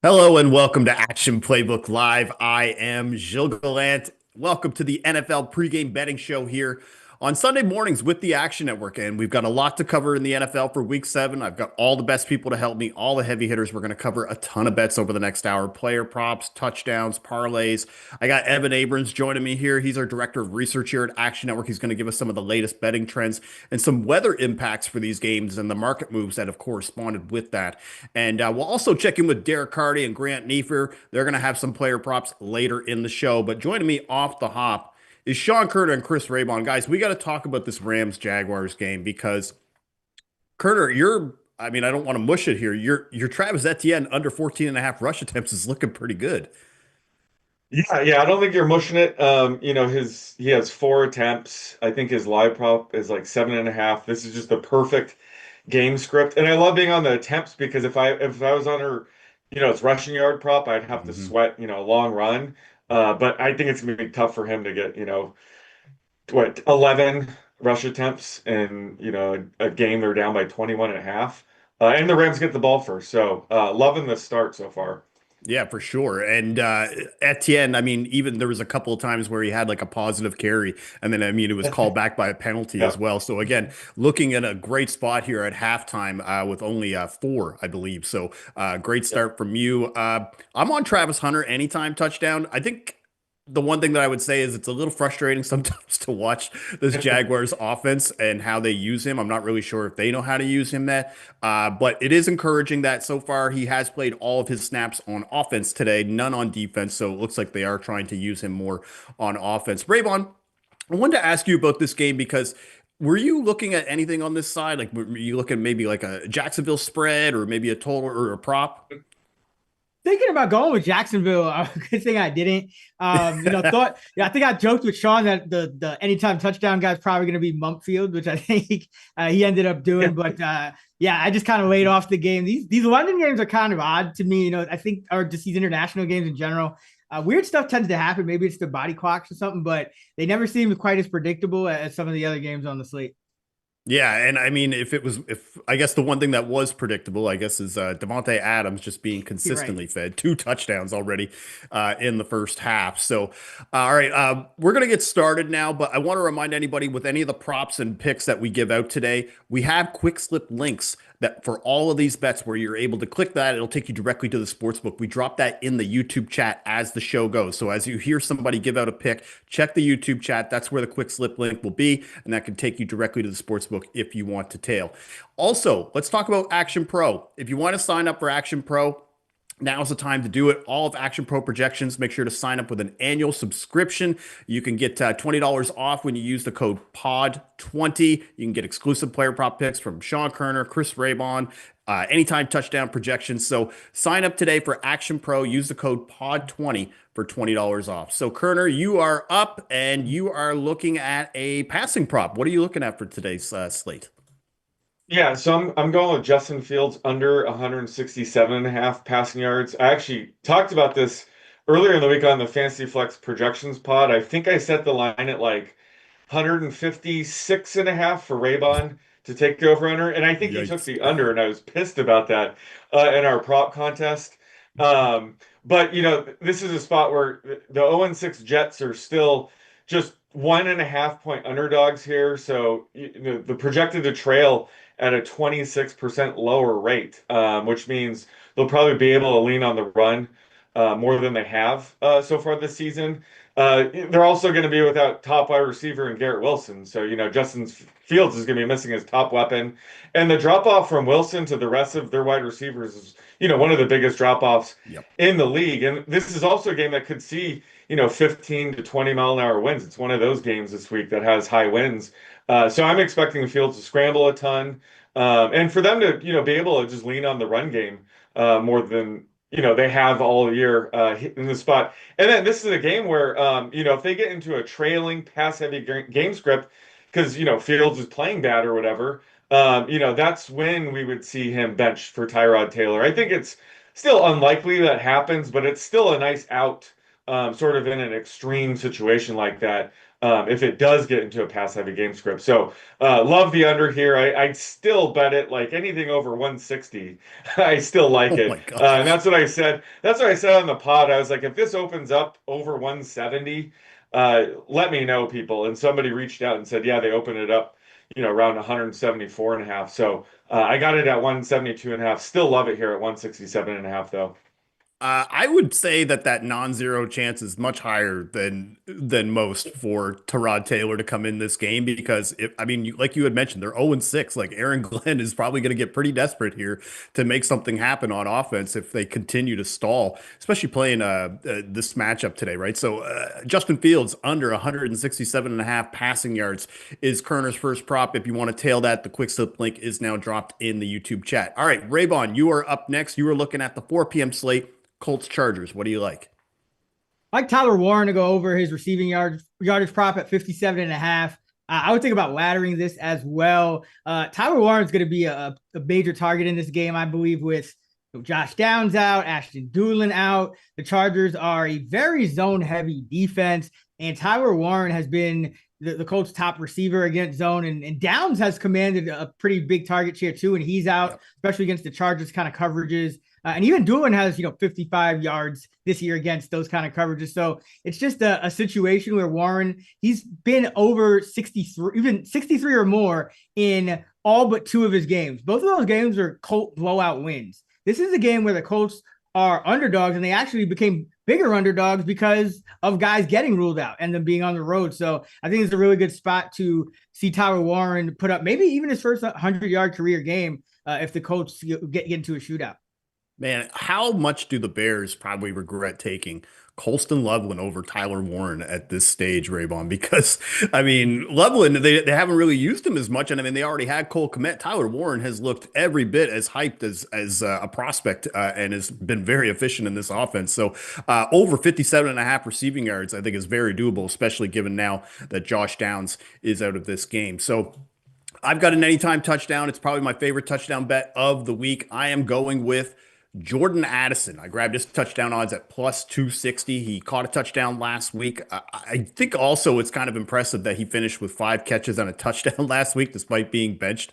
Hello and welcome to Action Playbook Live. I am Gilles Gallant. Welcome to the NFL pregame betting show here on Sunday mornings with the Action Network. And we've got a lot to cover in the NFL for week 7. I've got all the best people to help me, all the heavy hitters. We're going to cover a ton of bets over the next hour, player props, touchdowns, parlays. I got Evan Abrams joining me here. He's our director of research here at Action Network. He's going to give us some of the latest betting trends and some weather impacts for these games and the market moves that have corresponded with that. And we'll also check in with Derek Carty and Grant Neefer. They're going to have some player props later in the show. But joining me off the hop is Sean Kerner and Chris Raybon. Guys, we got to talk about this Rams Jaguars game because Kerner, I don't want to mush it here. Your Travis Etienne under 14 and a half rush attempts is looking pretty good. Yeah, I don't think you're mushing it. He has 4 attempts. I think his live prop is like 7.5. This is just the perfect game script. And I love being on the attempts because if I was on her, it's rushing yard prop, I'd have to Mhm. sweat, a long run. But I think it's gonna be tough for him to get, 11 rush attempts and a game they're down by 21 and a half. And the Rams get the ball first. So loving the start so far. Yeah, for sure. And Etienne, even there was a couple of times where he had like a positive carry, and then it was called back by a penalty as Yeah. well. So again, looking at a great spot here at halftime with only 4, I believe. So great start from you. I'm on Travis Hunter anytime touchdown. I think the one thing that I would say is it's a little frustrating sometimes to watch this Jaguars offense and how they use him. I'm not really sure if they know how to use him that, but it is encouraging that so far he has played all of his snaps on offense today, none on defense. So it looks like they are trying to use him more on offense. Braybon, I wanted to ask you about this game because were you looking at anything on this side? Like, were you looking maybe like a Jacksonville spread or maybe a total or a prop? Thinking about going with Jacksonville. Good thing I didn't. I think I joked with Sean that the anytime touchdown guy is probably going to be Mumpfield, which I think he ended up doing. But I just kind of laid off the game. These London games are kind of odd to me. I think, or just these international games in general. Weird stuff tends to happen. Maybe it's the body clocks or something, but they never seem quite as predictable as some of the other games on the slate. Yeah, and if I guess the one thing that was predictable, I guess, is Devontae Adams just being You're right. consistently fed 2 touchdowns already in the first half. So, all right, we're gonna get started now, but I want to remind anybody with any of the props and picks that we give out today, we have quick slip links that for all of these bets where you're able to click that, it'll take you directly to the sports book. We drop that in the YouTube chat as the show goes. So as you hear somebody give out a pick, check the YouTube chat. That's where the quick slip link will be, and that can take you directly to the sports book if you want to tail. Also, let's talk about Action Pro. If you want to sign up for Action Pro, now's the time to do it. All of Action Pro projections, make sure to sign up with an annual subscription. You can get $20 off when you use the code POD20. You can get exclusive player prop picks from Sean Kerner, Chris Raybon, anytime touchdown projections. So sign up today for Action Pro. Use the code POD20 for $20 off. So Kerner, you are up and you are looking at a passing prop. What are you looking at for today's slate? Yeah, so I'm going with Justin Fields under 167 and a half passing yards. I actually talked about this earlier in the week on the Fantasy Flex projections pod. I think I set the line at like 156 and a half for Raybon to take the over under, and I think he took Yikes. the under, and I was pissed about that in our prop contest. But this is a spot where the 0-6 Jets are still just 1.5 point underdogs here, so the projected to trail at a 26% lower rate, which means they'll probably be able to lean on the run more than they have so far this season. They're also going to be without top wide receiver and Garrett Wilson. So, Justin Fields is going to be missing his top weapon. And the drop off from Wilson to the rest of their wide receivers is, one of the biggest drop offs Yep. in the league. And this is also a game that could see, 15 to 20 mile an hour winds. It's one of those games this week that has high winds. So I'm expecting Fields to scramble a ton. And for them to, be able to just lean on the run game more than, they have all year in the spot. And then this is a game where, if they get into a trailing pass-heavy game script, because, Fields is playing bad or whatever, that's when we would see him benched for Tyrod Taylor. I think it's still unlikely that happens, but it's still a nice out sort of in an extreme situation like that. If it does get into a pass-heavy game script. So love the under here. I'd still bet it like anything over 160. I still like Oh it. my And gosh. that's what I said. That's what I said on the pod. I was like, if this opens up over 170, let me know, people. And somebody reached out and said, yeah, they opened it up, around 174 and a half. So I got it at 172 and a half. Still love it here at 167 and a half, though. I would say that non-zero chance is much higher than most for Tyrod Taylor to come in this game because I mean, like you had mentioned, they're 0-6. Like Aaron Glenn is probably going to get pretty desperate here to make something happen on offense if they continue to stall, especially playing this matchup today, right? So Justin Fields under 167 and a half passing yards is Kerner's first prop. If you want to tail that, the quick slip link is now dropped in the YouTube chat. All right, Raybon, you are up next. You are looking at the 4 p.m. slate. Colts Chargers. What do you like? I like Tyler Warren to go over his receiving yardage prop at 57 and a half. I would think about laddering this as well. Tyler Warren is going to be a major target in this game, I believe, with Josh Downs out, Ashton Doolin out. The Chargers are a very zone-heavy defense, and Tyler Warren has been the Colts' top receiver against zone, and Downs has commanded a pretty big target share too, and he's out, Yep. especially against the Chargers kind of coverages. And even Doolin has, 55 yards this year against those kind of coverages. So it's just a situation where Warren, he's been over 63, even 63 or more in all but 2 of his games. Both of those games are Colt blowout wins. This is a game where the Colts are underdogs, and they actually became bigger underdogs because of guys getting ruled out and them being on the road. So I think it's a really good spot to see Tyler Warren put up maybe even his first 100-yard career game if the Colts get into a shootout. Man, how much do the Bears probably regret taking Colston Loveland over Tyler Warren at this stage, Raybon? Because, I mean, Loveland, they haven't really used him as much. And I mean, they already had Cole Kmet. Tyler Warren has looked every bit as hyped as a prospect and has been very efficient in this offense. So over 57 and a half receiving yards, I think is very doable, especially given now that Josh Downs is out of this game. So I've got an anytime touchdown. It's probably my favorite touchdown bet of the week. I am going with Jordan Addison. I grabbed his touchdown odds at plus 260. He caught a touchdown last week. I think also it's kind of impressive that he finished with 5 catches and a touchdown last week, despite being benched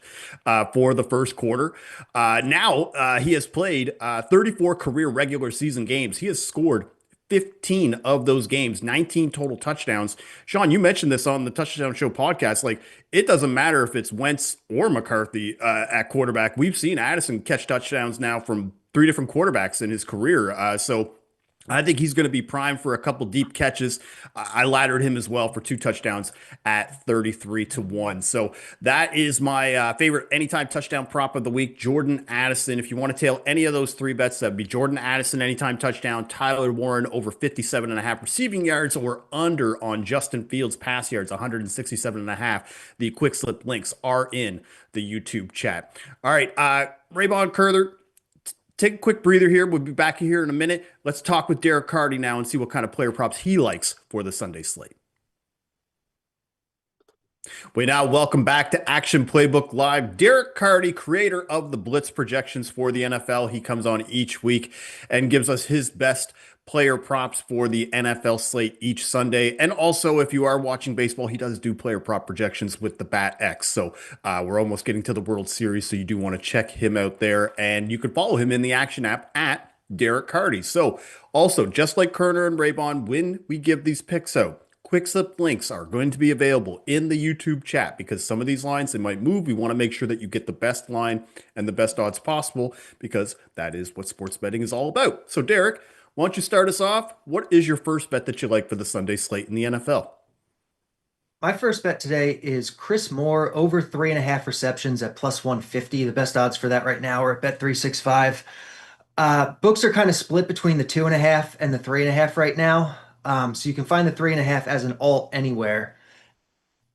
for the first quarter. Now he has played 34 career regular season games. He has scored 15 of those games, 19 total touchdowns. Sean, you mentioned this on the Touchdown Show podcast. Like, it doesn't matter if it's Wentz or McCarthy at quarterback. We've seen Addison catch touchdowns now from 3 different quarterbacks in his career. So I think he's going to be primed for a couple deep catches. I laddered him as well for 2 touchdowns at 33-1. So that is my favorite anytime touchdown prop of the week, Jordan Addison. If you want to tail any of those 3 bets, that'd be Jordan Addison anytime touchdown, Tyler Warren over 57 and a half receiving yards, or under on Justin Fields pass yards, 167 and a half. The quick slip links are in the YouTube chat. All right, Raybon Curler, take a quick breather here. We'll be back here in a minute. Let's talk with Derek Carty now and see what kind of player props he likes for the Sunday slate. We now welcome back to Action Playbook Live. Derek Carty, creator of the Blitz projections for the NFL. He comes on each week and gives us his best player props for the NFL slate each Sunday. And also, if you are watching baseball, he does do player prop projections with the Bat X. So we're almost getting to the World Series, so you do want to check him out there. And you can follow him in the Action app at Derek Carty. So also, just like Kerner and Raybon, when we give these picks out, quick slip links are going to be available in the YouTube chat because some of these lines, they might move. We want to make sure that you get the best line and the best odds possible because that is what sports betting is all about. So Derek, why don't you start us off? What is your first bet that you like for the Sunday slate in the NFL? My first bet today is Chris Moore over 3.5 receptions at plus 150. The best odds for that right now are at bet 365. Books are kind of split between the 2.5 and the 3.5 right now. So you can find the 3.5 as an alt anywhere.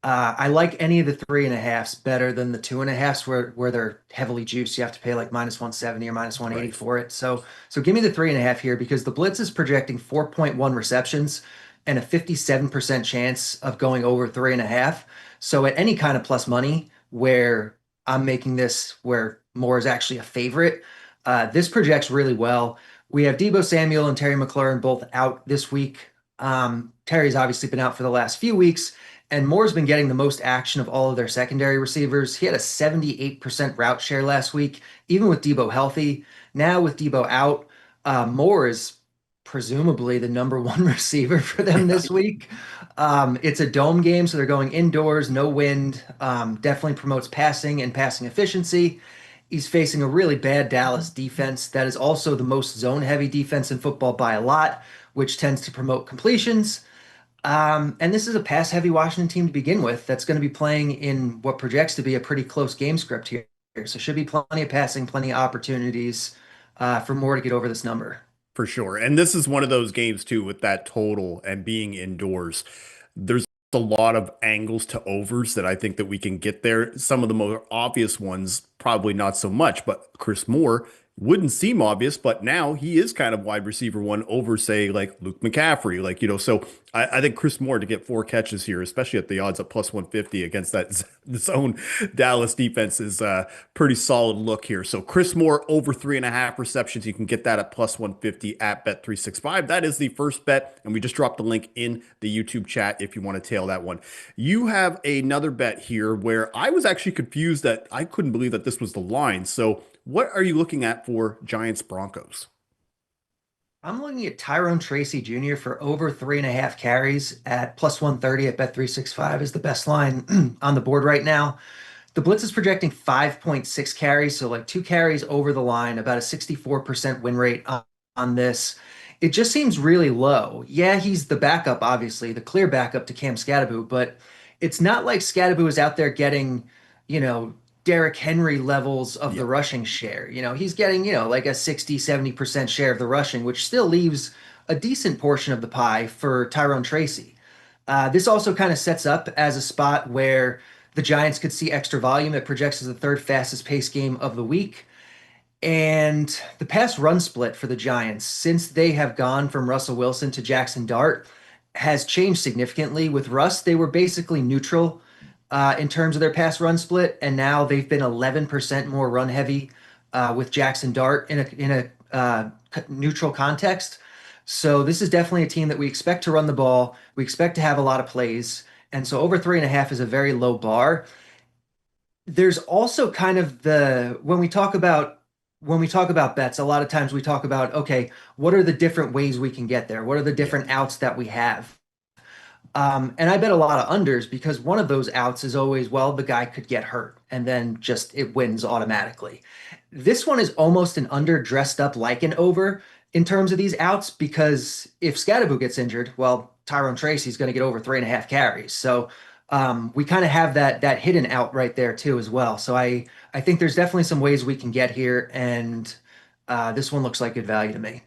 I like any of the 3.5s better than the 2.5s where they're heavily juiced. You have to pay like minus 170 or minus 180 Right. for it. So give me the 3.5 here because the Blitz is projecting 4.1 receptions and a 57% chance of going over 3.5. So at any kind of plus money where I'm making this where Moore is actually a favorite, this projects really well. We have Debo Samuel and Terry McLaurin both out this week. Terry's obviously been out for the last few weeks, and Moore's been getting the most action of all of their secondary receivers. He had a 78% route share last week, even with Debo healthy. Now with Debo out, Moore is presumably the number one receiver for them this week. It's a dome game, so they're going indoors, no wind. Definitely promotes passing and passing efficiency. He's facing a really bad Dallas defense that is also the most zone-heavy defense in football by a lot, which tends to promote completions. And this is a pass-heavy Washington team to begin with that's going to be playing in what projects to be a pretty close game script here. So should be plenty of passing, plenty of opportunities for Moore to get over this number. For sure. And this is one of those games too with that total and being indoors. There's a lot of angles to overs that I think that we can get there. Some of the more obvious ones, probably not so much, but Chris Moore wouldn't seem obvious, but now he is kind of wide receiver one over, say, like Luke McCaffrey. So I think Chris Moore to get 4 catches here, especially at the odds at plus 150 against that zone Dallas defense is a pretty solid look here. So Chris Moore over 3.5 receptions. You can get that at plus 150 at Bet365. That is the first bet. And we just dropped the link in the YouTube chat if you want to tail that one. You have another bet here where I was actually confused that I couldn't believe that this was the line. So what are you looking at for Giants Broncos? I'm looking at Tyrone Tracy Jr. for over 3.5 carries at plus 130 at Bet365 is the best line on the board right now. The Blitz is projecting 5.6 carries, so like 2 carries over the line, about a 64% win rate on this. It just seems really low. Yeah, he's the backup, obviously, the clear backup to Cam Scatterbo, but it's not like Scatterbo is out there getting, you know, Derrick Henry levels of the rushing share. He's getting, like a 60, 70% share of the rushing, which still leaves a decent portion of the pie for Tyrone Tracy. This also kind of sets up as a spot where the Giants could see extra volume. It projects as the third fastest pace game of the week. And the pass run split for the Giants, since they have gone from Russell Wilson to Jackson Dart, has changed significantly. With Russ, they were basically neutral in terms of their pass run split, and now they've been 11% more run heavy with Jackson Dart in a neutral context. So this is definitely a team that we expect to run the ball. We expect to have a lot of plays, and so over 3.5 is a very low bar. There's also kind of when we talk about bets, a lot of times we talk about, okay, what are the different ways we can get there? What are the different outs that we have? And I bet a lot of unders because one of those outs is always, well, the guy could get hurt and then just it wins automatically. This one is almost an under dressed up like an over in terms of these outs because if Scatterbo gets injured, well, Tyrone Tracy's going to get over 3.5 carries. So we kind of have that hidden out right there too as well. So I think there's definitely some ways we can get here, and this one looks like good value to me.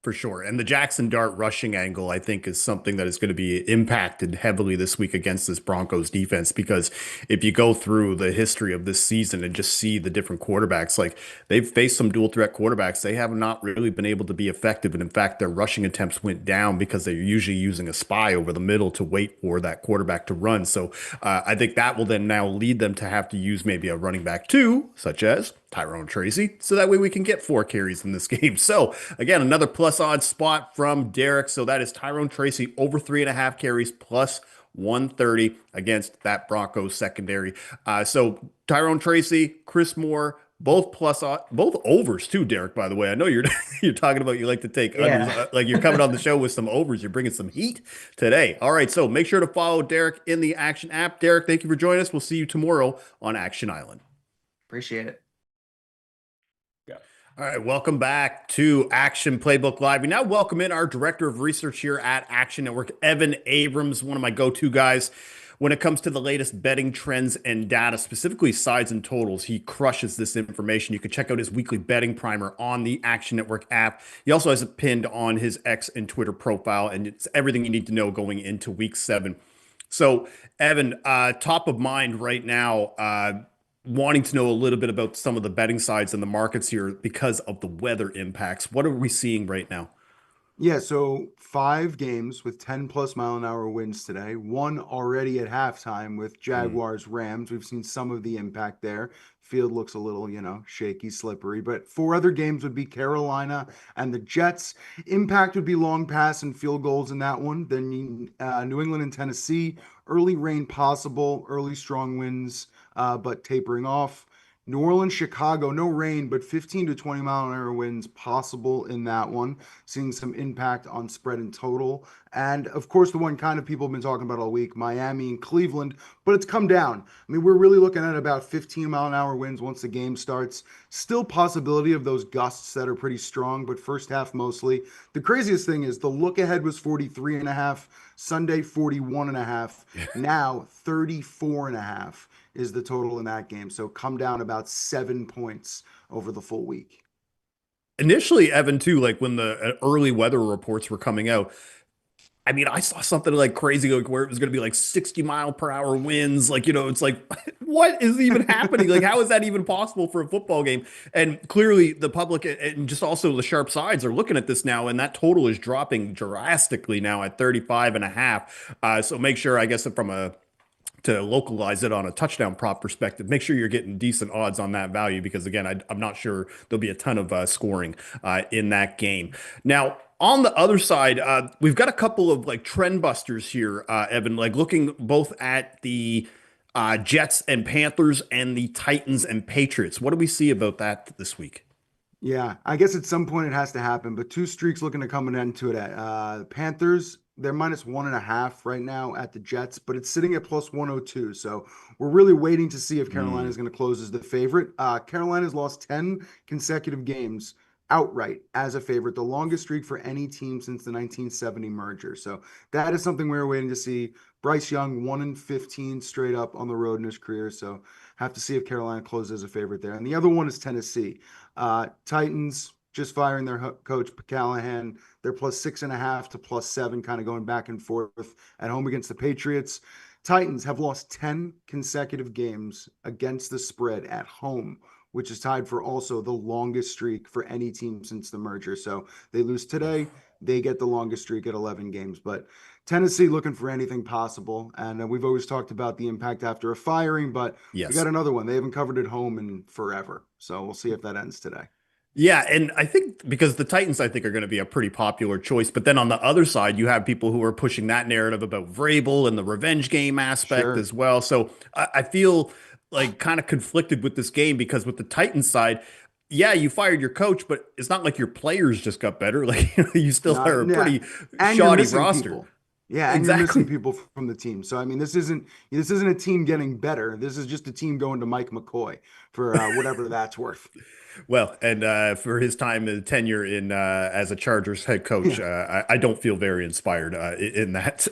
For sure. And the Jackson Dart rushing angle, I think, is something that is going to be impacted heavily this week against this Broncos defense. Because if you go through the history of this season and just see the different quarterbacks, like they've faced some dual threat quarterbacks, they have not really been able to be effective. And in fact, their rushing attempts went down because they're usually using a spy over the middle to wait for that quarterback to run. So I think that will then now lead them to have to use maybe a running back too, such as Tyrone Tracy, so that way we can get 4 carries in this game. So again, another plus odds spot from Derek. So that is Tyrone Tracy over 3.5 carries plus 130 against that Broncos secondary. So Tyrone Tracy, Chris Moore, both both overs too, Derek, by the way. I know you're you're talking about you like to take unders, like you're coming on the show with some overs. You're bringing some heat today. All right, so make sure to follow Derek in the Action app. Derek, thank you for joining us. We'll see you tomorrow on Action Island. Appreciate it. All right, welcome back to Action Playbook Live. We now welcome in our director of research here at Action Network, Evan Abrams, one of my go-to guys when it comes to the latest betting trends and data, specifically sides and totals. He crushes this information. You can check out his weekly betting primer on the Action Network app. He also has it pinned on his X and Twitter profile, and it's everything you need to know going into week 7. So, Evan, top of mind right now, wanting to know a little bit about some of the betting sides and the markets here because of the weather impacts. What are we seeing right now? Yeah, so 5 games with 10 plus mile an hour winds today. One already at halftime with Mm. Jaguars Rams. We've seen some of the impact there. Field looks a little, shaky, slippery. But 4 other games would be Carolina and the Jets. Impact would be long pass and field goals in that one. Then New England and Tennessee. Early rain possible, early strong winds, but tapering off. New Orleans, Chicago, no rain, but 15 to 20 mile an hour winds possible in that one, seeing some impact on spread and total. And of course, the one kind of people have been talking about all week, Miami and Cleveland, but it's come down. I mean, we're really looking at about 15 mile an hour winds once the game starts. Still possibility of those gusts that are pretty strong, but first half mostly. The craziest thing is the look ahead was 43 and a half, Sunday 41 and a half, now 34 and a half is the total in that game. So come down about 7 points over the full week. Initially, Evan, too, like when the early weather reports were coming out, I mean, I saw something like crazy, like where it was going to be like 60-mile-per-hour winds. Like, it's like, what is even happening? Like, how is that even possible for a football game? And clearly, the public and just also the sharp sides are looking at this now, and that total is dropping drastically now at 35 and a half. So make sure, I guess, from a to localize it on a touchdown prop perspective, make sure you're getting decent odds on that value because again, I'm not sure there'll be a ton of scoring in that game. Now, on the other side, we've got a couple of like trend busters here, Evan. Like looking both at the Jets and Panthers and the Titans and Patriots. What do we see about that this week? Yeah, I guess at some point it has to happen, but 2 streaks looking to come an end to it. Panthers, they're -1.5 right now at the Jets, but it's sitting at plus 102. So we're really waiting to see if Carolina Mm. is going to close as the favorite. Carolina's lost 10 consecutive games outright as a favorite, the longest streak for any team since the 1970 merger. So that is something we're waiting to see. Bryce Young, 1-15 straight up on the road in his career. So have to see if Carolina closes as a favorite there. And the other one is Tennessee. Titans just firing their coach Callahan. They're +6.5 to +7, kind of going back and forth at home against the Patriots. Titans have lost 10 consecutive games against the spread at home, which is tied for also the longest streak for any team since the merger. So they lose today, they get the longest streak at 11 games. But Tennessee looking for anything possible. And we've always talked about the impact after a firing, but we got Yes. another one. They haven't covered at home in forever. So we'll see if that ends today. Yeah, and I think because the Titans, I think, are going to be a pretty popular choice. But then on the other side, you have people who are pushing that narrative about Vrabel and the revenge game aspect Sure. as well. So I feel like kind of conflicted with this game because with the Titans side, yeah, you fired your coach, but it's not like your players just got better. Like, you still Not are a yeah. pretty And you're shoddy missing roster. people. Yeah, and you're missing Exactly. people from the team. So I mean, this isn't a team getting better. This is just a team going to Mike McCoy for whatever that's worth. Well, and for his time and tenure in as a Chargers head coach, Yeah. I don't feel very inspired in that.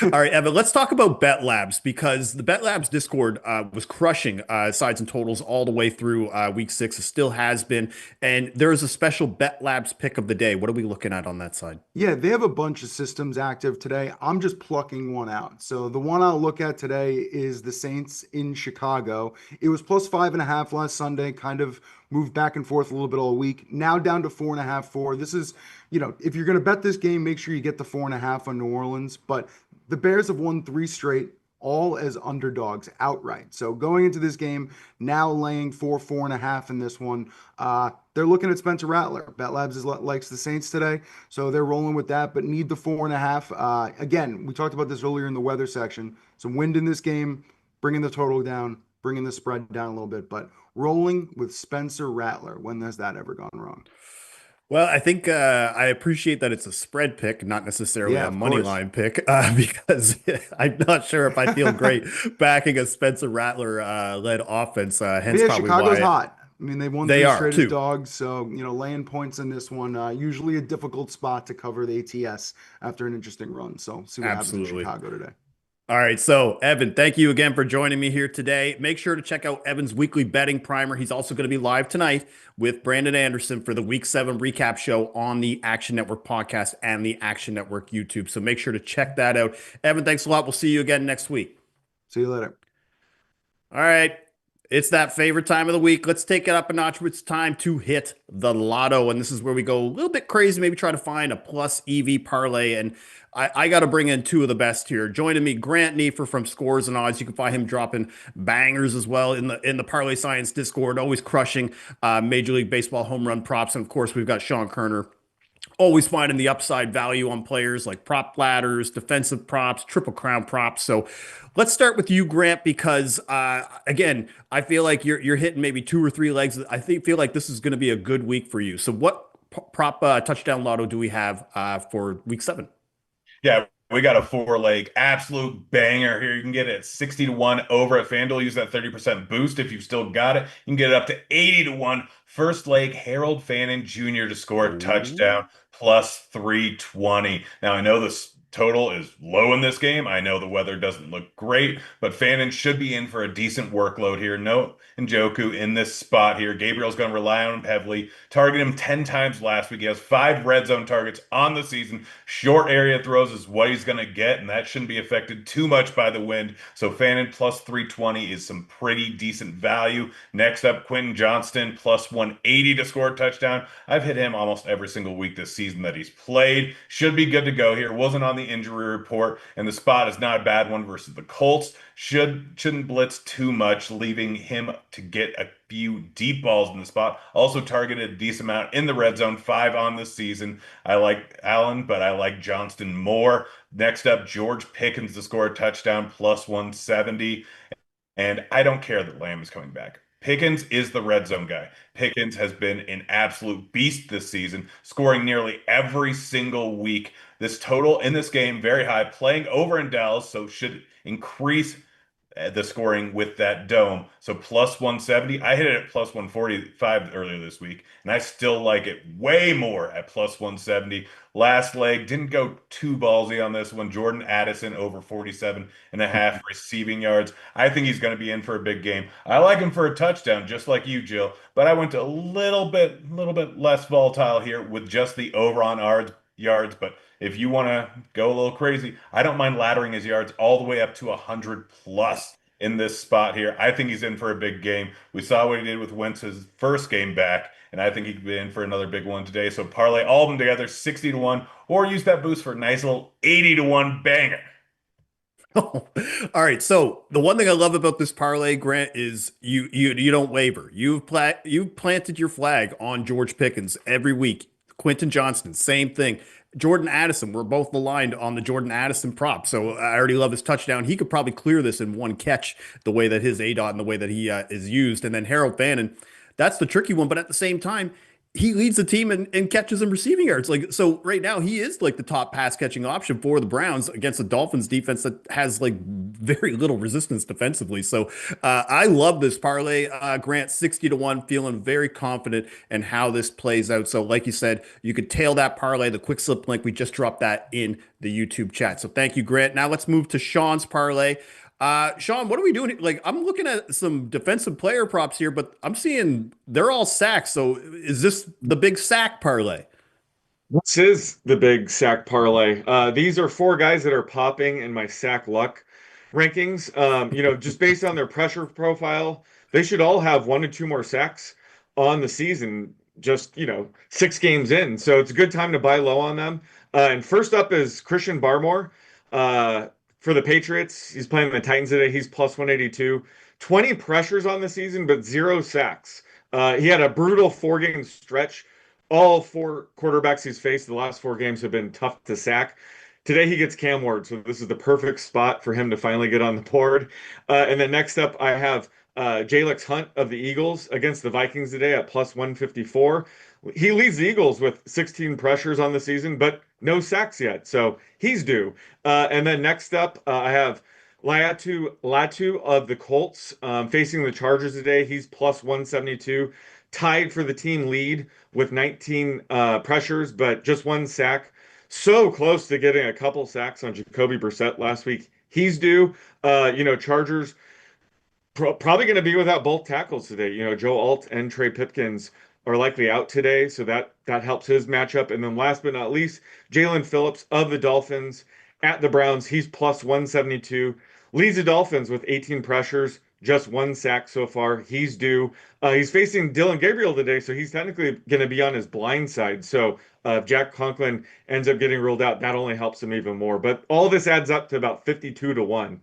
All right, Evan, let's talk about Bet Labs because the Bet Labs Discord was crushing sides and totals all the way through week 6. It still has been, and there is a special Bet Labs pick of the day. What are we looking at on that side? Yeah, they have a bunch of systems active today. I'm just plucking one out. So the one I'll look at today is the Saints in Chicago. It was +5.5 last Sunday, kind of moved back and forth a little bit all week. Now down to 4.5, 4. This is, if you're going to bet this game, make sure you get the 4.5 on New Orleans. But the Bears have won 3 straight, all as underdogs outright. So going into this game, now laying 4.5 in this one. They're looking at Spencer Rattler. Bet Labs likes the Saints today, so they're rolling with that, but need the 4.5. Again, we talked about this earlier in the weather section. Some wind in this game, bringing the total down, bringing the spread down a little bit, but rolling with Spencer Rattler. When has that ever gone wrong? Well, I think I appreciate that it's a spread pick, not necessarily Yeah, a of money course. line pick, because I'm not sure if I feel great backing a Spencer Rattler led offense. But Hence, yeah, probably Chicago's why hot. I mean, they've won they three are straight as too. dogs, so laying points in this one, usually a difficult spot to cover the ATS after an interesting run. So see what happens in Absolutely. Chicago today. All right, so Evan, thank you again for joining me here today. Make sure to check out Evan's weekly betting primer. He's also going to be live tonight with Brandon Anderson for the Week 7 recap show on the Action Network podcast and the Action Network YouTube. So make sure to check that out. Evan, thanks a lot. We'll see you again next week. See you later. All right. It's that favorite time of the week. Let's take it up a notch. It's time to hit the lotto. And this is where we go a little bit crazy, maybe try to find a plus EV parlay. And I got to bring in two of the best here. Joining me, Grant Neefer from Scores and Odds. You can find him dropping bangers as well in the Parlay Science Discord, always crushing Major League Baseball home run props. And of course, we've got Sean Kerner always finding the upside value on players like prop ladders, defensive props, triple crown props. So let's start with you, Grant, because again, I feel like you're hitting maybe two or three legs. Feel like this is going to be a good week for you. So what prop touchdown lotto do we have for week 7? Yeah, we got a 4-leg absolute banger here. You can get it at 60 to 1 over at FanDuel. Use that 30% boost if you've still got it. You can get it up to 80 to 1. First leg, Harold Fannin Jr. to score a touchdown plus 320. Now, I know this total is low in this game. I know the weather doesn't look great, but Fannin should be in for a decent workload here. No Njoku in this spot here. Gabriel's going to rely on him heavily. Target him 10 times last week. He has 5 red zone targets on the season. Short area throws is what he's going to get, and that shouldn't be affected too much by the wind. So Fannin plus 320 is some pretty decent value. Next up, Quentin Johnston plus 180 to score a touchdown. I've hit him almost every single week this season that he's played. Should be good to go here. Wasn't on the injury report, and the spot is not a bad one versus the Colts. Shouldn't blitz too much, leaving him to get a few deep balls in the spot. Also targeted a decent amount in the red zone, 5 on the season. I like Allen, but I like Johnston more. Next up, George Pickens to score a touchdown plus 170. And I don't care that Lamb is coming back. Pickens is the red zone guy. Pickens has been an absolute beast this season, scoring nearly every single week. This total in this game, very high, playing over in Dallas, so should increase the scoring with that dome. So plus 170. I hit it at plus 145 earlier this week, and I still like it way more at plus 170. Last leg, didn't go too ballsy on this one. Jordan Addison over 47.5 receiving yards. I think he's going to be in for a big game. I like him for a touchdown, just like you, Jill, but I went to a little bit less volatile here with just the over on yards. But if you want to go a little crazy, I don't mind laddering his yards all the way up to 100 plus in this spot here. I think he's in for a big game. We saw what he did with Wentz's first game back, and I think he could be in for another big one today. So parlay all of them together, 60 to 1, or use that boost for a nice little 80 to 1 banger. All right. So the one thing I love about this parlay, Grant, is you don't waver. You've planted your flag on George Pickens every week. Quentin Johnston, same thing. Jordan Addison, we're both aligned on the Jordan Addison prop. So I already love his touchdown. He could probably clear this in one catch, the way that his ADOT and the way that he is used. And then Harold Fannin, that's the tricky one. But at the same time, he leads the team in catches and receiving yards. Like, so right now he is like the top pass catching option for the Browns against the Dolphins defense that has like very little resistance defensively. So I love this parlay, Grant, 60 to 1, feeling very confident in how this plays out. So like you said, you could tail that parlay, the quick slip link. We just dropped that in the YouTube chat. So thank you, Grant. Now let's move to Sean's parlay. Sean, what are we doing? Like, I'm looking at some defensive player props here, but I'm seeing they're all sacks. So is this the big sack parlay? This is the big sack parlay. These are 4 guys that are popping in my sack luck rankings. Just based on their pressure profile, they should all have 1 to 2 more sacks on the season, just, 6 games in. So it's a good time to buy low on them. And first up is Christian Barmore. For the Patriots, he's playing the Titans today. He's plus 182. 20 pressures on the season, but 0 sacks. He had a brutal 4-game stretch. All 4 quarterbacks he's faced the last 4 games have been tough to sack. Today he gets Cam Ward, so this is the perfect spot for him to finally get on the board. And then next up, I have Jalex Hunt of the Eagles against the Vikings today at plus 154. He leads the Eagles with 16 pressures on the season, but no sacks yet, so he's due. And then next up, I have Latu of the Colts facing the Chargers today. He's plus 172, tied for the team lead with 19 pressures, but just 1 sack. So close to getting a couple sacks on Jacoby Brissett last week. He's due. Chargers probably going to be without both tackles today. Joe Alt and Trey Pipkins are likely out today, so that helps his matchup. And then last but not least, Jalen Phillips of the Dolphins at the Browns. He's plus 172. Leads the Dolphins with 18 pressures, just 1 sack so far. He's due. He's facing Dylan Gabriel today, so he's technically going to be on his blind side. So if Jack Conklin ends up getting ruled out, that only helps him even more. But all this adds up to about 52 to 1.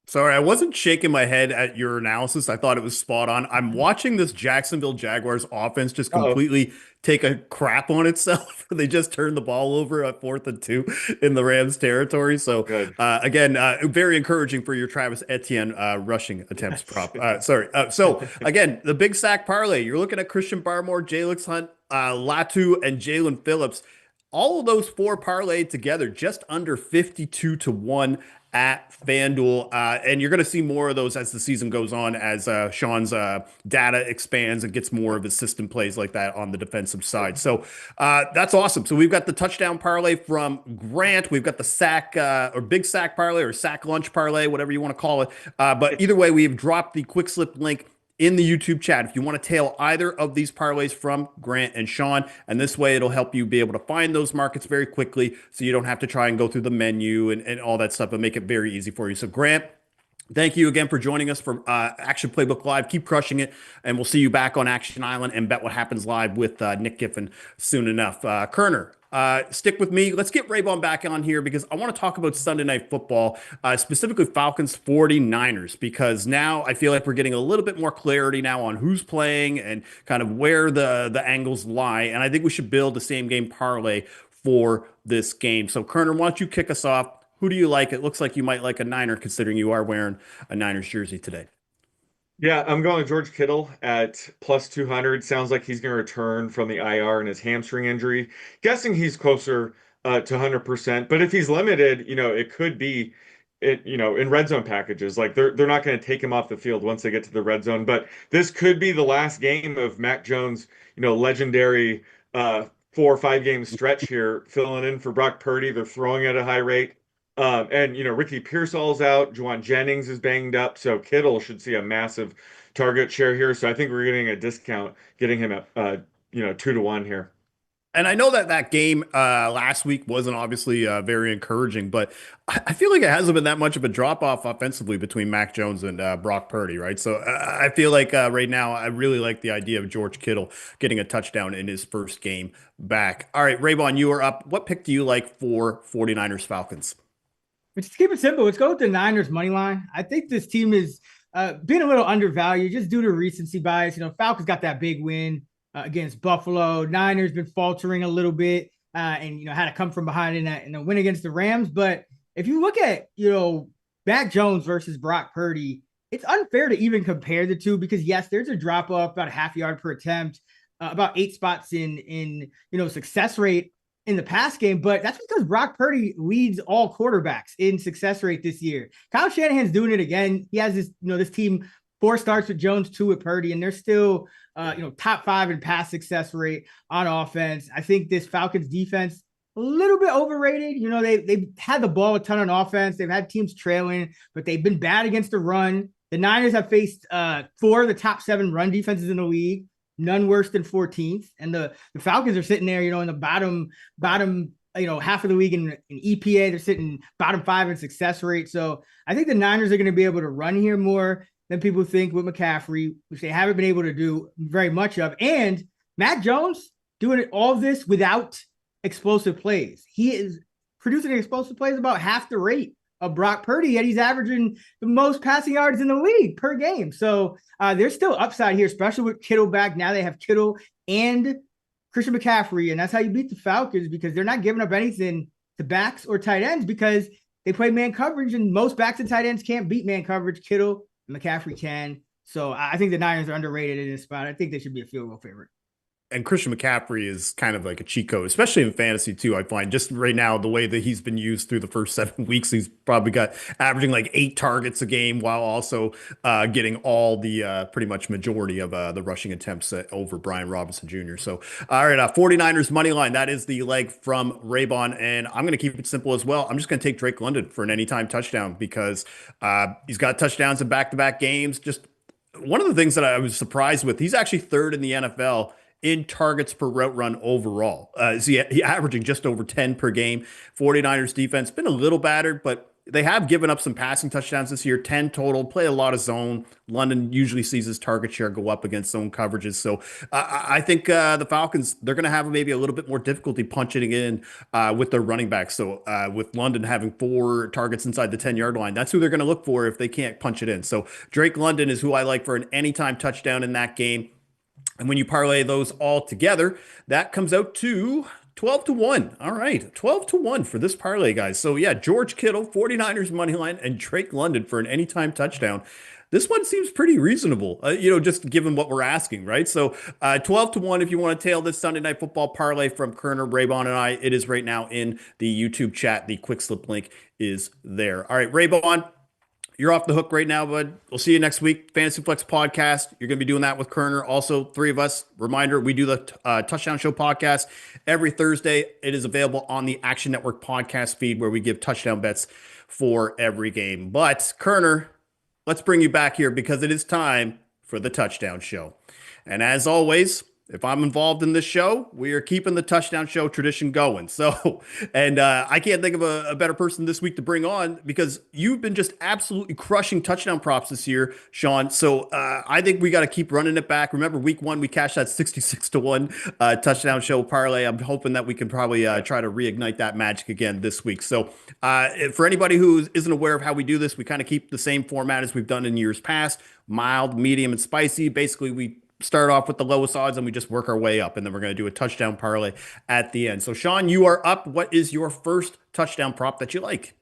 Sorry, I wasn't shaking my head at your analysis. I thought it was spot on. I'm watching this Jacksonville Jaguars offense just Uh-oh. completely take a crap on itself. They just turned the ball over at 4th and 2 in the Rams territory. So Good. again, very encouraging for your Travis Etienne rushing attempts prop. Sorry. So again, the big sack parlay. You're looking at Christian Barmore, Jalix Hunt, Latu, and Jalen Phillips. All of those four parlayed together, just under 52 to 1 at FanDuel. And you're going to see more of those as the season goes on, as Sean's data expands and gets more of his system plays like that on the defensive side. So that's awesome. So we've got the touchdown parlay from Grant. We've got the sack or big sack parlay or sack lunch parlay, whatever you want to call it. But either way, we've dropped the quick slip link in the YouTube chat if you want to tail either of these parlays from Grant and Sean. And this way it'll help you be able to find those markets very quickly so you don't have to try and go through the menu and all that stuff, and make it very easy for you. So Grant, thank you again for joining us for Action Playbook Live. Keep crushing it, and we'll see you back on Action Island and Bet What Happens Live with Nick Giffen soon enough. Kerner, stick with me. Let's get Raybon back on here because I want to talk about Sunday Night Football, specifically Falcons 49ers, because now I feel like we're getting a little bit more clarity now on who's playing and kind of where the angles lie. And I think we should build the same game parlay for this game. So Kerner, why don't you kick us off? Who do you like? It looks like you might like a Niner considering you are wearing a Niners jersey today. Yeah, I'm going George Kittle at plus 200. Sounds like he's going to return from the IR and his hamstring injury. Guessing he's closer to 100%. But if he's limited, it could be in red zone packages. Like they're not going to take him off the field once they get to the red zone. But this could be the last game of Mac Jones, legendary 4 or 5 game stretch here, filling in for Brock Purdy. They're throwing at a high rate. And Ricky Pearsall's out, Juwan Jennings is banged up, so Kittle should see a massive target share here. So I think we're getting a discount, getting him at 2 to 1 here. And I know that game last week wasn't obviously very encouraging, but I feel like it hasn't been that much of a drop off offensively between Mac Jones and Brock Purdy, right? So I feel like right now I really like the idea of George Kittle getting a touchdown in his first game back. All right, Raybon, you are up. What pick do you like for 49ers Falcons? Let's keep it simple. Let's go with the Niners money line. I think this team is being a little undervalued just due to recency bias. Falcons got that big win against Buffalo. Niners been faltering a little bit and had to come from behind in a win against the Rams. But if you look at Mac Jones versus Brock Purdy, it's unfair to even compare the two because yes, there's a drop off about a half yard per attempt, about 8 spots in success rate in the pass game, but that's because Brock Purdy leads all quarterbacks in success rate this year. Kyle Shanahan's doing it again. He has this team 4 starts with Jones, 2 with Purdy, and they're still top 5 in pass success rate on offense. I think this Falcons defense a little bit overrated. They've had the ball a ton on offense. They've had teams trailing, but they've been bad against the run. The Niners have faced 4 of the top 7 run defenses in the league, none worse than 14th. And the Falcons are sitting there, in the bottom, half of the league in EPA. They're sitting bottom 5 in success rate. So I think the Niners are going to be able to run here more than people think with McCaffrey, which they haven't been able to do very much of. And Mac Jones doing all of this without explosive plays. He is producing explosive plays about half the rate of Brock Purdy, yet he's averaging the most passing yards in the league per game. So there's still upside here, especially with Kittle back. Now they have Kittle and Christian McCaffrey, and that's how you beat the Falcons because they're not giving up anything to backs or tight ends because they play man coverage, and most backs and tight ends can't beat man coverage. Kittle and McCaffrey can. So I think the Niners are underrated in this spot. I think they should be a field goal favorite. And Christian McCaffrey is kind of like a cheat code, especially in fantasy too. I find just right now, the way that he's been used through the first 7 weeks, he's probably got averaging like 8 targets a game while also getting all the pretty much majority of the rushing attempts over Brian Robinson Jr. So, all right, 49ers money line. That is the leg from Raybon. And I'm going to keep it simple as well. I'm just going to take Drake London for an anytime touchdown because he's got touchdowns in back-to-back games. Just one of the things that I was surprised with, he's actually 3rd in the NFL in targets per route run overall. He averaging just over 10 per game. 49ers defense been a little battered, but they have given up some passing touchdowns this year, 10 total, play a lot of zone. London usually sees his target share go up against zone coverages. So I think the Falcons, they're going to have maybe a little bit more difficulty punching in with their running backs. So with London having 4 targets inside the 10-yard line, that's who they're going to look for if they can't punch it in. So Drake London is who I like for an anytime touchdown in that game. And when you parlay those all together, that comes out to 12 to 1. All right, 12 to 1 for this parlay, guys. So yeah, George Kittle, 49ers money line, and Drake London for an anytime touchdown. This one seems pretty reasonable, just given what we're asking, right? So 12 to 1 if you want to tail this Sunday Night Football parlay from Kerner, Raybon, and I. It is right now in the YouTube chat. The quick slip link is there. All right, Raybon, you're off the hook right now, bud. We'll see you next week. Fantasy Flex podcast. You're going to be doing that with Kerner. Also, 3 of us. Reminder, we do the Touchdown Show podcast every Thursday. It is available on the Action Network podcast feed where we give touchdown bets for every game. But Kerner, let's bring you back here because it is time for the Touchdown Show. And as always, if I'm involved in this show, we are keeping the Touchdown Show tradition going. So, and I can't think of a better person this week to bring on because you've been just absolutely crushing touchdown props this year, Sean. So I think we got to keep running it back. Remember, week 1, we cashed that 66 to 1 Touchdown Show parlay. I'm hoping that we can probably try to reignite that magic again this week. So for anybody who isn't aware of how we do this, we kind of keep the same format as we've done in years past: mild, medium, and spicy. Basically, we start off with the lowest odds and we just work our way up, and then we're going to do a touchdown parlay at the end. So Sean, you are up. What is your first touchdown prop that you like?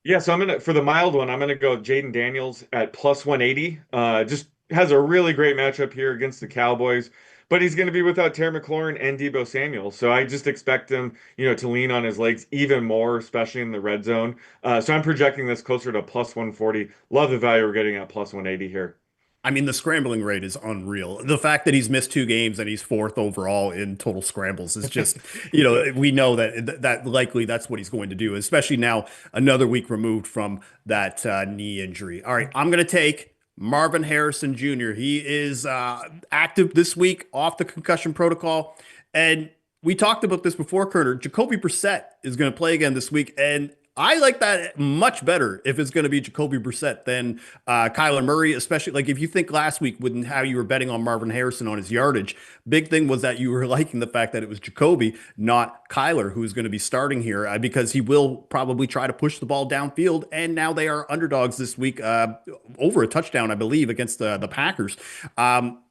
Yeah, so for the mild one, I'm gonna go Jaden Daniels at plus 180. Just has a really great matchup here against the Cowboys, but he's gonna be without Terry McLaurin and Deebo Samuel. So I just expect him, to lean on his legs even more, especially in the red zone. So I'm projecting this closer to plus 140. Love the value we're getting at plus 180 here. I mean, the scrambling rate is unreal. The fact that he's missed 2 games and he's 4th overall in total scrambles is just, we know that likely that's what he's going to do, especially now another week removed from that knee injury. All right, I'm going to take Marvin Harrison Jr. He is active this week off the concussion protocol. And we talked about this before, Kerner. Jacoby Brissett is going to play again this week. And I like that much better if it's going to be Jacoby Brissett than Kyler Murray, especially like if you think last week with how you were betting on Marvin Harrison on his yardage. Big thing was that you were liking the fact that it was Jacoby, not Kyler, who's going to be starting here because he will probably try to push the ball downfield. And now they are underdogs this week, over a touchdown, I believe, against the Packers.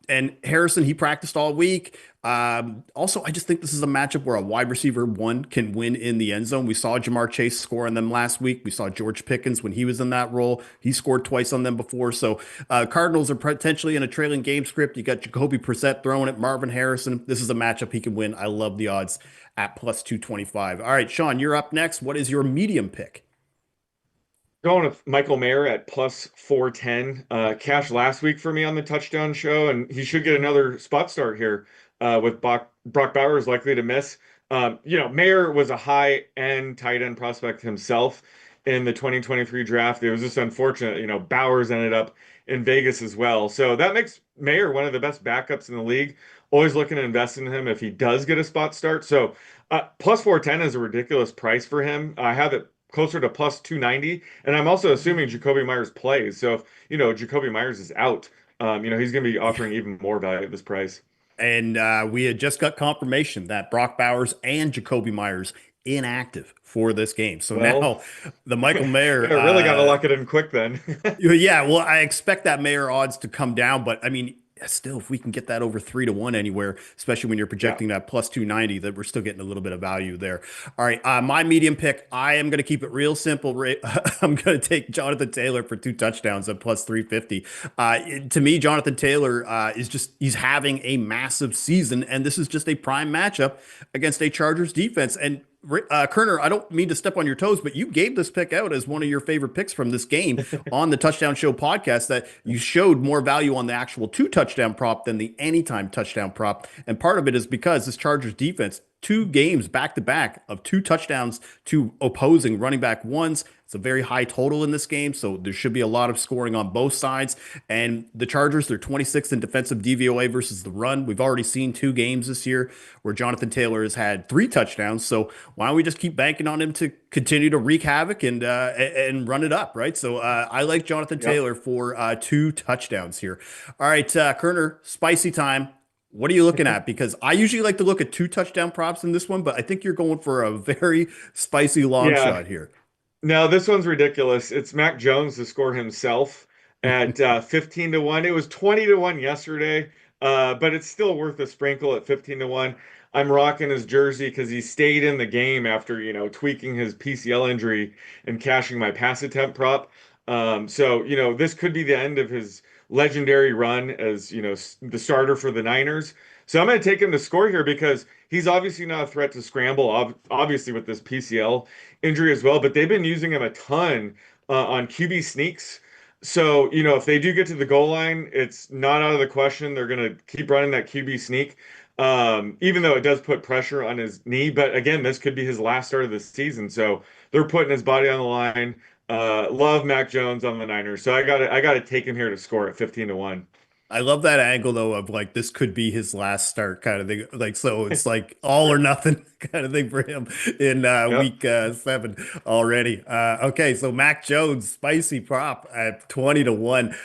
And Harrison, he practiced all week. Also, I just think this is a matchup where a wide receiver 1 can win in the end zone. We saw Jamar Chase score on them last week. We saw George Pickens when he was in that role. He scored twice on them before. So Cardinals are potentially in a trailing game script. You got Jacoby Brissett throwing it, Marvin Harrison. This is a matchup he can win. I love the odds at plus 225. All right, Sean, you're up next. What is your medium pick? Going with Michael Mayer at plus 410. Cash last week for me on the touchdown show, and he should get another spot start here with Brock Bowers likely to miss. Mayer was a high-end tight end prospect himself in the 2023 draft. It was just unfortunate, Bowers ended up in Vegas as well. So that makes Mayer one of the best backups in the league. Always looking to invest in him if he does get a spot start. So plus 410 is a ridiculous price for him. I have it closer to plus 290. And I'm also assuming Jacoby Myers plays. So if, Jacoby Myers is out, he's going to be offering even more value at this price. And we had just got confirmation that Brock Bowers and Jacoby Myers inactive for this game. So now the Michael Mayer really got to lock it in quick then. Yeah, well, I expect that Mayer odds to come down, but I mean, still, if we can get that over 3 to 1 anywhere, especially when you're projecting that plus 290, that we're still getting a little bit of value there. All right, my medium pick, I am going to keep it real simple. I'm going to take Jonathan Taylor for 2 touchdowns at plus 350. To me, Jonathan Taylor he's having a massive season, and this is just a prime matchup against a Chargers defense. And Kerner, I don't mean to step on your toes, but you gave this pick out as one of your favorite picks from this game on the Touchdown Show podcast, that you showed more value on the actual 2 touchdown prop than the anytime touchdown prop. And part of it is because this Chargers defense, two games back to back of 2 touchdowns to opposing running back ones. It's a very high total in this game, so there should be a lot of scoring on both sides. And the Chargers, they're 26th in defensive DVOA versus the run. We've already seen 2 games this year where Jonathan Taylor has had 3 touchdowns. So why don't we just keep banking on him to continue to wreak havoc and run it up, right? So I like Jonathan Taylor for 2 touchdowns here. All right, Kerner, spicy time. What are you looking at? Because I usually like to look at 2 touchdown props in this one, but I think you're going for a very spicy long shot here. No, this one's ridiculous. It's Mac Jones to score himself at 15 to 1. It was 20 to 1 yesterday, but it's still worth a sprinkle at 15 to 1. I'm rocking his jersey because he stayed in the game after, tweaking his PCL injury and cashing my pass attempt prop. So, this could be the end of his legendary run as, the starter for the Niners. So I'm going to take him to score here because he's obviously not a threat to scramble, obviously with this PCL injury as well, but they've been using him a ton on QB sneaks. So, if they do get to the goal line, it's not out of the question. They're going to keep running that QB sneak, even though it does put pressure on his knee. But again, this could be his last start of the season. So they're putting his body on the line. Love Mac Jones on the Niners. So I gotta take him here to score at 15 to 1. I love that angle though of like this could be his last start kind of thing. Like so it's like all or nothing kind of thing for him in week 7 already. Okay, so Mac Jones, spicy prop at 20 to 1.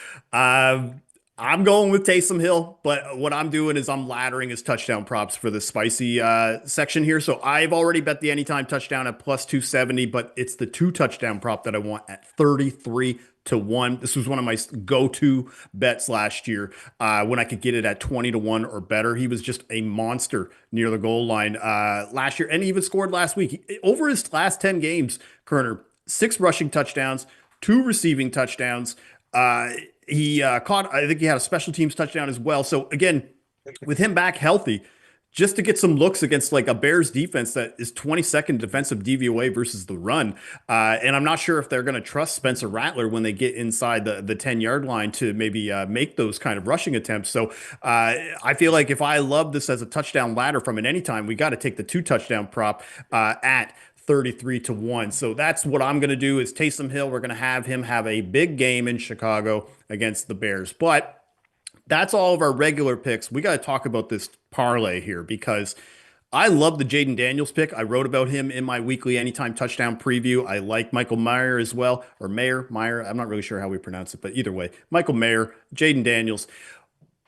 I'm going with Taysom Hill, but what I'm doing is I'm laddering his touchdown props for the spicy section here. So I've already bet the anytime touchdown at plus 270, but it's the 2 touchdown prop that I want at 33 to 1. This was one of my go-to bets last year when I could get it at 20 to 1 or better. He was just a monster near the goal line last year, and he even scored last week. Over his last 10 games, Kerner, 6 rushing touchdowns, 2 receiving touchdowns. He caught, I think he had a special teams touchdown as well. So again, with him back healthy, just to get some looks against like a Bears defense that is 22nd defensive DVOA versus the run. And I'm not sure if they're going to trust Spencer Rattler when they get inside the 10-yard line to maybe make those kind of rushing attempts. So I feel like if I love this as a touchdown ladder from an anytime, we got to take the 2 touchdown prop at 33 to 1. So that's what I'm going to do is Taysom Hill. We're going to have him have a big game in Chicago against the Bears. But that's all of our regular picks. We got to talk about this parlay here because I love the Jaden Daniels pick. I wrote about him in my weekly anytime touchdown preview. I like Michael Mayer as well, or Meyer. I'm not really sure how we pronounce it, but either way, Michael Mayer, Jaden Daniels.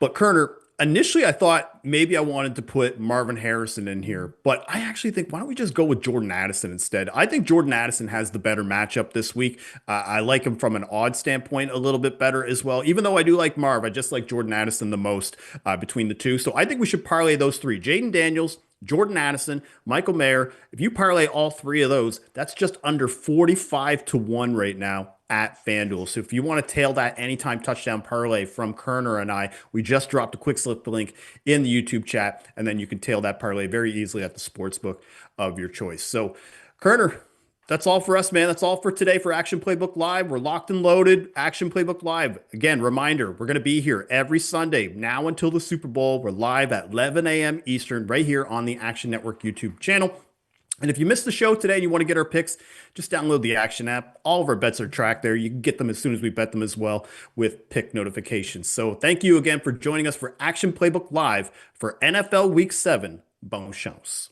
But Kerner, initially I thought maybe I wanted to put Marvin Harrison in here, but I actually think why don't we just go with Jordan Addison instead? I think Jordan Addison has the better matchup this week. I like him from an odd standpoint a little bit better as well. Even though I do like Marv, I just like Jordan Addison the most between the two. So I think we should parlay those 3. Jaden Daniels, Jordan Addison, Michael Mayer. If you parlay all 3 of those, that's just under 45 to 1 right now at FanDuel. So if you want to tail that anytime touchdown parlay from Kerner and I, we just dropped a quick slip link in the YouTube chat, and then you can tail that parlay very easily at the sportsbook of your choice. So Kerner, that's all for us, man. That's all for today for Action Playbook Live. We're locked and loaded. Action Playbook Live. Again, reminder, we're going to be here every Sunday now until the Super Bowl. We're live at 11 a.m. Eastern right here on the Action Network YouTube channel. And if you missed the show today and you want to get our picks, just download the Action app. All of our bets are tracked there. You can get them as soon as we bet them as well with pick notifications. So thank you again for joining us for Action Playbook Live for NFL Week 7 Bonus Shows.